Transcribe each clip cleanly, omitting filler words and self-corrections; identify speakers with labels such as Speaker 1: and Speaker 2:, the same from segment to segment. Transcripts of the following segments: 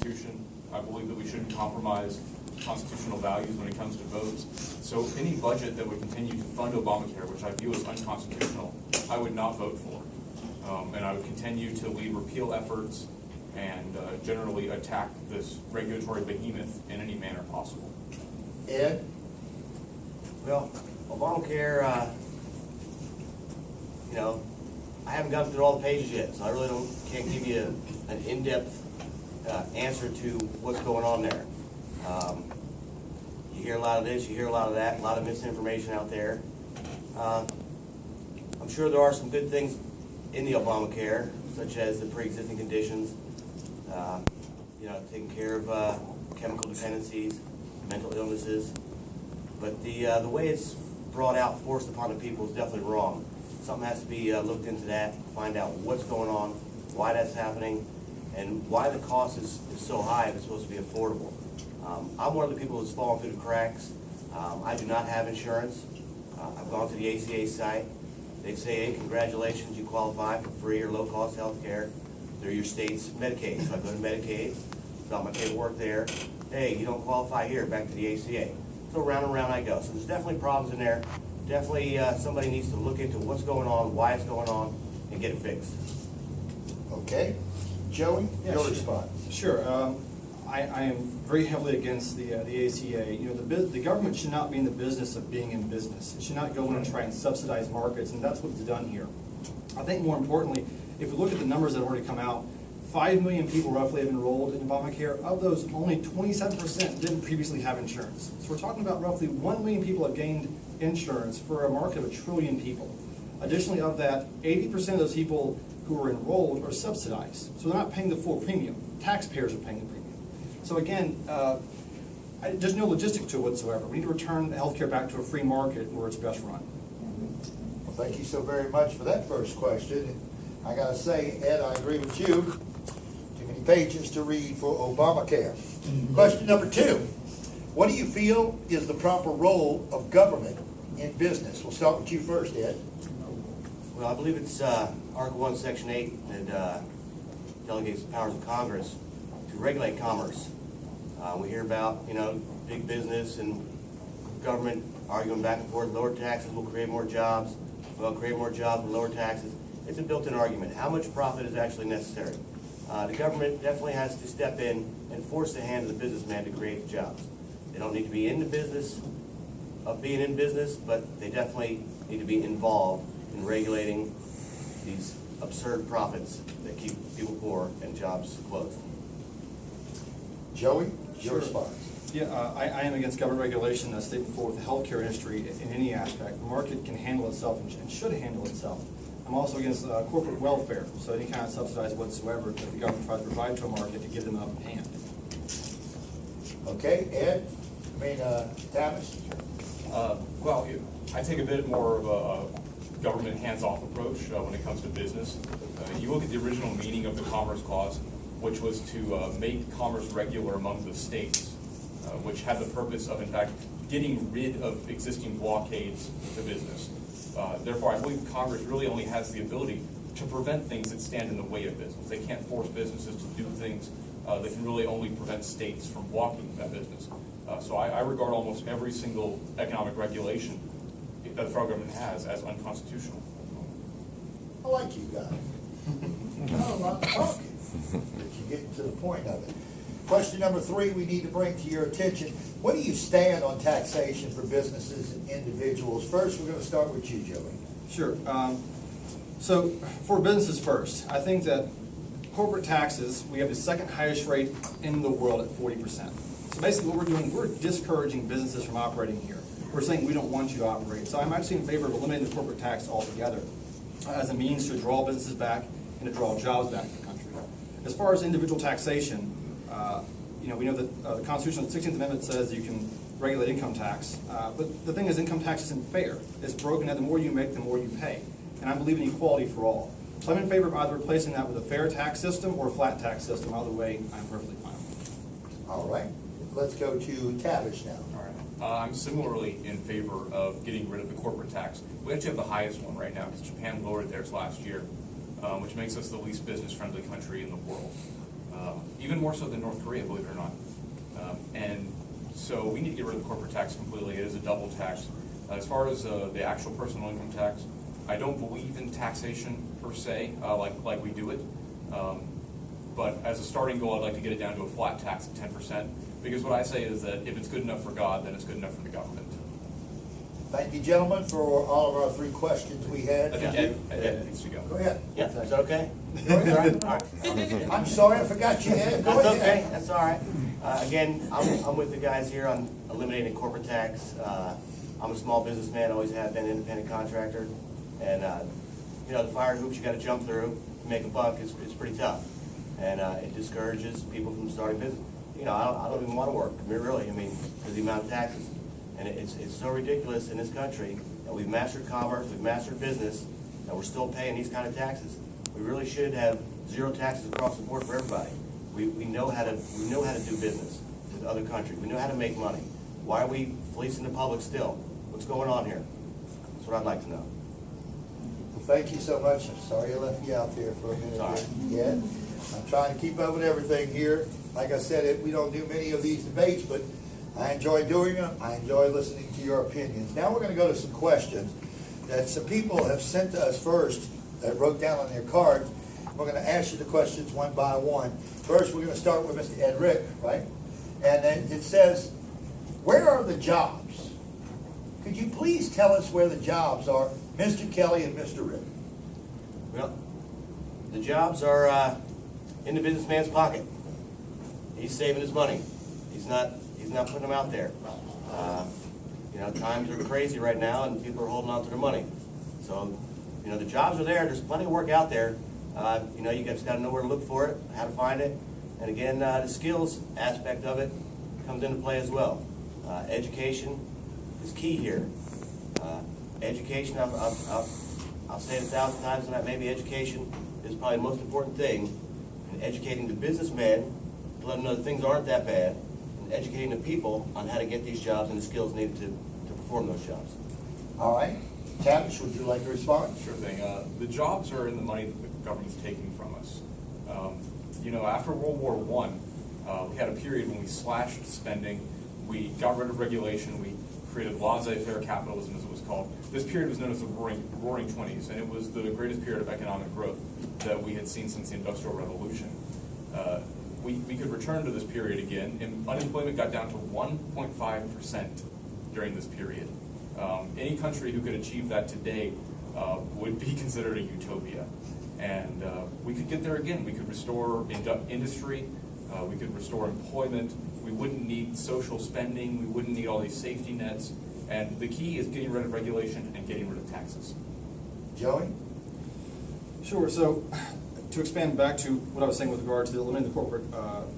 Speaker 1: Constitution. I believe that we shouldn't compromise constitutional values when it comes to votes. So any budget that would continue to fund Obamacare, which I view as unconstitutional, I would not vote for. And I would continue to lead repeal efforts and generally attack this regulatory behemoth in any manner possible.
Speaker 2: Ed?
Speaker 3: Well, Obamacare, I haven't gone through all the pages yet, so I really can't give you an in-depth answer to what's going on there. You hear a lot of this, you hear a lot of that, a lot of misinformation out there. I'm sure there are some good things in the Obamacare, such as the pre-existing conditions, taking care of chemical dependencies, mental illnesses. But the way it's brought out, forced upon the people is definitely wrong. Something has to be looked into that, find out what's going on, why that's happening, and why the cost is so high if it's supposed to be affordable. I'm one of the people that's fallen through the cracks. I do not have insurance. I've gone to the ACA site. They say, hey, congratulations, you qualify for free or low-cost health care through your state's Medicaid. So I go to Medicaid, got my paperwork there. Hey, you don't qualify here, back to the ACA. So round and round I go. So there's definitely problems in there. Definitely somebody needs to look into what's going on, why it's going on, and get it fixed.
Speaker 2: Okay. Joey, your response.
Speaker 4: Sure. I am very heavily against the ACA. The government should not be in the business of being in business. It should not go in and try and subsidize markets, and that's what's done here. I think more importantly, if we look at the numbers that have already come out, 5 million people roughly have enrolled in Obamacare. Of those, only 27% didn't previously have insurance. So we're talking about roughly 1 million people have gained insurance for a market of 1 trillion people. Additionally, of that, 80% of those people who are enrolled are subsidized. So they're not paying the full premium. Taxpayers are paying the premium. So again, there's no logistic to it whatsoever. We need to return healthcare back to a free market where it's best run.
Speaker 2: Well, thank you so very much for that first question. I got to say, Ed, I agree with you. Too many pages to read for Obamacare. Question number 2. What do you feel is the proper role of government in business? We'll start with you first, Ed.
Speaker 3: Well, I believe it's Article 1, Section 8 that delegates the powers of Congress to regulate commerce. We hear about, big business and government arguing back and forth. Lower taxes will create more jobs. Well, create more jobs with lower taxes. It's a built-in argument. How much profit is actually necessary? The government definitely has to step in and force the hand of the businessman to create the jobs. They don't need to be in the business of being in business, but they definitely need to be involved in regulating these absurd profits that keep people poor and jobs closed.
Speaker 2: Joey, your
Speaker 4: Sure.
Speaker 2: response.
Speaker 4: Yeah, I am against government regulation, as stated before, with the healthcare industry in any aspect. The market can handle itself and should handle itself. I'm also against corporate welfare, so any kind of subsidize whatsoever that the government tries to provide to a market to give them an upper hand.
Speaker 2: Okay, Ed? Tavish?
Speaker 1: Well, I take a bit more of a government hands-off approach when it comes to business. You look at the original meaning of the Commerce Clause, which was to make commerce regular among the states, which had the purpose of, in fact, getting rid of existing blockades to business. Therefore, I believe Congress really only has the ability to prevent things that stand in the way of business. They can't force businesses to do things. They can really only prevent states from blocking that business. So I regard almost every single economic regulation that the federal government has as unconstitutional.
Speaker 2: I like you guys. I'm not talking, but you're getting to the point of it. Question number 3 we need to bring to your attention. What do you stand on taxation for businesses and individuals? First, we're going to start with you, Joey.
Speaker 4: Sure. So for businesses first, I think that corporate taxes, we have the second highest rate in the world at 40%. So basically what we're doing, we're discouraging businesses from operating here. We're saying we don't want you to operate. So I'm actually in favor of eliminating the corporate tax altogether as a means to draw businesses back and to draw jobs back to the country. As far as individual taxation, we know that the Constitution, the 16th Amendment says you can regulate income tax, but the thing is income tax isn't fair. It's broken that the more you make, the more you pay. And I believe in equality for all. So I'm in favor of either replacing that with a fair tax system or a flat tax system. Either way, I'm perfectly fine with it.
Speaker 2: All right. Let's go to Tavish now.
Speaker 1: All right. I'm similarly in favor of getting rid of the corporate tax. We actually have the highest one right now because Japan lowered theirs last year, which makes us the least business-friendly country in the world. even more so than North Korea, believe it or not. And so we need to get rid of the corporate tax completely. It is a double tax. As far as the actual personal income tax, I don't believe in taxation per se, like we do it. But as a starting goal, I'd like to get it down to a flat tax of 10%, because what I say is that if it's good enough for God, then it's good enough for the government.
Speaker 2: Thank you, gentlemen, for all of our 3 questions we had.
Speaker 1: I think Ed needs to go.
Speaker 2: Go ahead.
Speaker 3: Yeah, is that okay?
Speaker 2: Go ahead. I'm sorry, I forgot you, Ed. Go
Speaker 3: That's
Speaker 2: ahead.
Speaker 3: okay, that's all right. Again, I'm with the guys here on eliminating corporate tax. I'm a small businessman, always have been an independent contractor. And, you know, the fire hoops you gotta jump through to make a buck is pretty tough. And it discourages people from starting business. You know, I don't even wanna work, really, I mean, for the amount of taxes. And it's so ridiculous in this country that we've mastered commerce, we've mastered business, that we're still paying these kind of taxes. We really should have 0 taxes across the board for everybody. We know how to do business with other countries. We know how to make money. Why are we fleecing the public still? What's going on here? That's what I'd like to know.
Speaker 2: Well, thank you so much. I'm sorry I left you out there for a minute.
Speaker 3: Sorry.
Speaker 2: Yeah, I'm trying to keep up with everything here. Like I said, we don't do many of these debates, but I enjoy doing them. I enjoy listening to your opinions. Now we're going to go to some questions that some people have sent to us first, that wrote down on their cards. We're going to ask you the questions one by one. First, we're going to start with Mr. Ed Rick, right? And then it says, where are the jobs? Could you please tell us where the jobs are, Mr. Kelly and Mr. Rick?
Speaker 3: Well, the jobs are in the businessman's pocket. He's saving his money. He's not putting them out there. You know, times are crazy right now, and people are holding on to their money. So, you know, the jobs are there. There's plenty of work out there. You know, you just got to know where to look for it, how to find it, and again, the skills aspect of it comes into play as well. Education is key here. Education, I'll say it 1,000 times, and that maybe education is probably the most important thing in educating the businessmen to let them know that things aren't that bad, and educating the people on how to get these jobs and the skills needed to perform those jobs.
Speaker 2: All right. Tavish, would you like to respond?
Speaker 1: Sure thing. The jobs are in the money that the government's taking from us. You know, after World War I, we had a period when we slashed spending, we got rid of regulation, we created laissez-faire capitalism, as it was called. This period was known as the Roaring 20s, and it was the greatest period of economic growth that we had seen since the Industrial Revolution. We could return to this period again, and unemployment got down to 1.5% during this period. Any country who could achieve that today would be considered a utopia. And we could get there again. We could restore industry. We could restore employment. We wouldn't need social spending. We wouldn't need all these safety nets. And the key is getting rid of regulation and getting rid of taxes.
Speaker 2: Joey?
Speaker 4: Sure. So, to expand back to what I was saying with regard to eliminating the corporate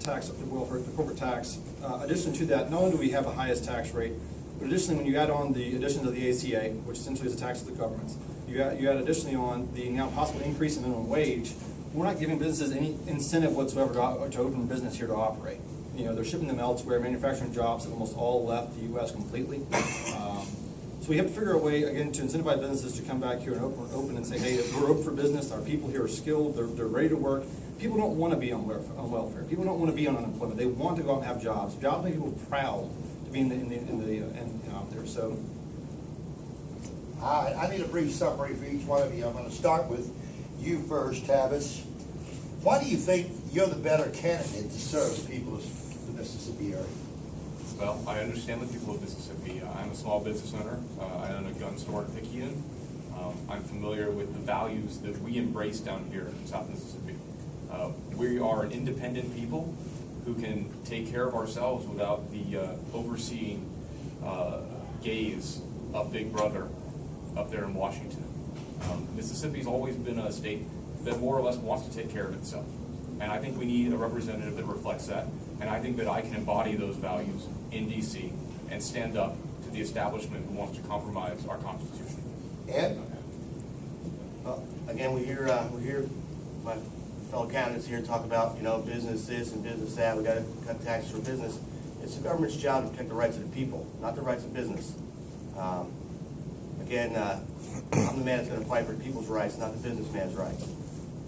Speaker 4: tax, the corporate tax. Addition to that, not only do we have the highest tax rate, but additionally, when you add on the addition of the ACA, which essentially is a tax to the governments, you add additionally on the now possible increase in minimum wage. We're not giving businesses any incentive whatsoever to open a business here to operate. You know, they're shipping them elsewhere. Manufacturing jobs have almost all left the U.S. completely. So we have to figure a way, again, to incentivize businesses to come back here and open and say, hey, we're open for business. Our people here are skilled. They're ready to work. People don't want to be on welfare. People don't want to be on unemployment. They want to go out and have jobs. Jobs make people proud to be out there. So.
Speaker 2: I need a brief summary for each one of you. I'm going to start with you first, Tavish. Why do you think you're the better candidate to serve the people of the Mississippi area?
Speaker 1: Well, I understand the people of Mississippi. I'm a small business owner. I own a gun store in Picayune. I'm familiar with the values that we embrace down here in South Mississippi. We are an independent people who can take care of ourselves without the overseeing gaze of Big Brother up there in Washington. Mississippi's always been a state that more or less wants to take care of itself. And I think we need a representative that reflects that. And I think that I can embody those values in D.C. and stand up to the establishment who wants to compromise our Constitution.
Speaker 2: Ed?
Speaker 3: Well, again, we hear my fellow candidates here talk about, you know, business this and business that. We got to cut taxes for business. It's the government's job to protect the rights of the people, not the rights of business. Again, I'm the man that's going to fight for people's rights, not the businessman's rights.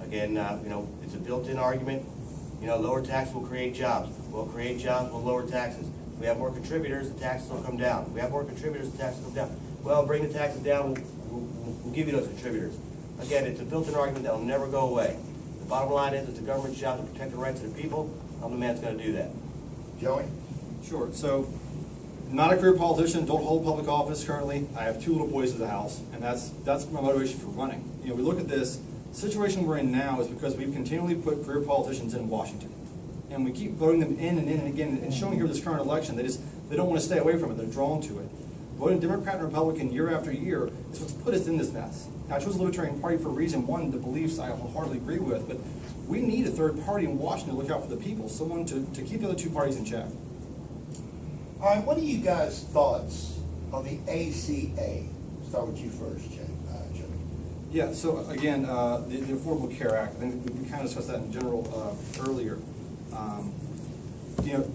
Speaker 3: Again, you know, it's a built-in argument You know, lower taxes will create jobs. Well, create jobs will lower taxes. If we have more contributors, the taxes will come down. If we have more contributors, the taxes will come down. Well, bring the taxes down, we'll give you those contributors. Again, it's a built-in argument that will never go away. The bottom line is it's the government's job to protect the rights of the people. I'm the man that's going to do that.
Speaker 2: Joey?
Speaker 4: Sure. So, not a career politician, don't hold public office currently. I have 2 little boys at the house, and that's my motivation for running. You know, we look at this, the situation we're in now is because we've continually put career politicians in Washington. And we keep voting them in and in and again, and showing here this current election, they don't want to stay away from it, they're drawn to it. Voting Democrat and Republican year after year is what's put us in this mess. Now, I chose the Libertarian Party for a reason, one, the beliefs I wholeheartedly agree with, but we need a third party in Washington to look out for the people, someone to keep the other 2 parties in check.
Speaker 2: All right, what are you guys' thoughts on the ACA? Start with you first, Joey.
Speaker 4: Yeah, so again, the Affordable Care Act, I think we kind of discussed that in general earlier. You know,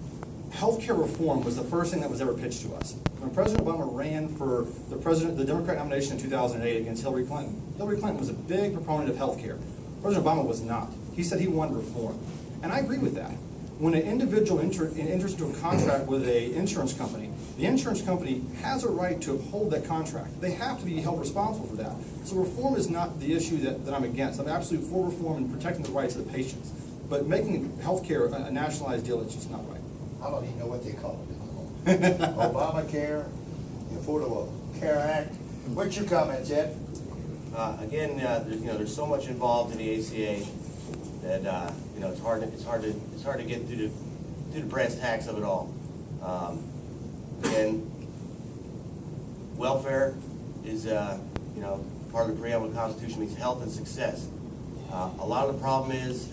Speaker 4: healthcare reform was the first thing that was ever pitched to us. When President Obama ran for the Democrat nomination in 2008 against Hillary Clinton was a big proponent of healthcare. President Obama was not. He said he wanted reform. And I agree with that. When an individual enters into a contract with an insurance company, the insurance company has a right to uphold that contract. They have to be held responsible for that. So reform is not the issue that I'm against. I'm absolutely for reform and protecting the rights of the patients. But making healthcare a nationalized deal is just not right.
Speaker 2: I don't even know what they call it anymore. Obamacare, the Affordable Care Act. What's your comments, Ed?
Speaker 3: Again, there's so much involved in the ACA that it's hard to get through the brass tacks of it all. And welfare is part of the preamble of the Constitution means health and success. A lot of the problem is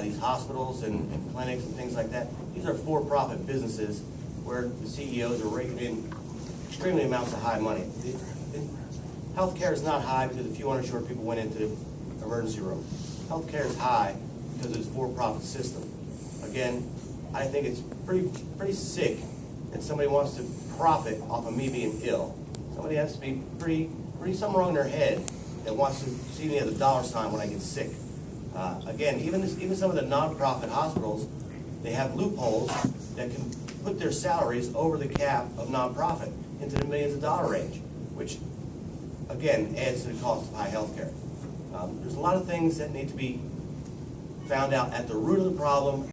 Speaker 3: these hospitals and clinics and things like that. These are for-profit businesses where the CEOs are raking in extremely amounts of high money. Healthcare is not high because a few uninsured people went into the emergency room. Healthcare is high because it's a for-profit system. Again, I think it's pretty sick that somebody wants to profit off of me being ill. Somebody has to be pretty something wrong in their head that wants to see me as a dollar sign when I get sick. Again, even some of the nonprofit hospitals, they have loopholes that can put their salaries over the cap of nonprofit into the millions of dollar range, which again adds to the cost of high health care. There's a lot of things that need to be found out at the root of the problem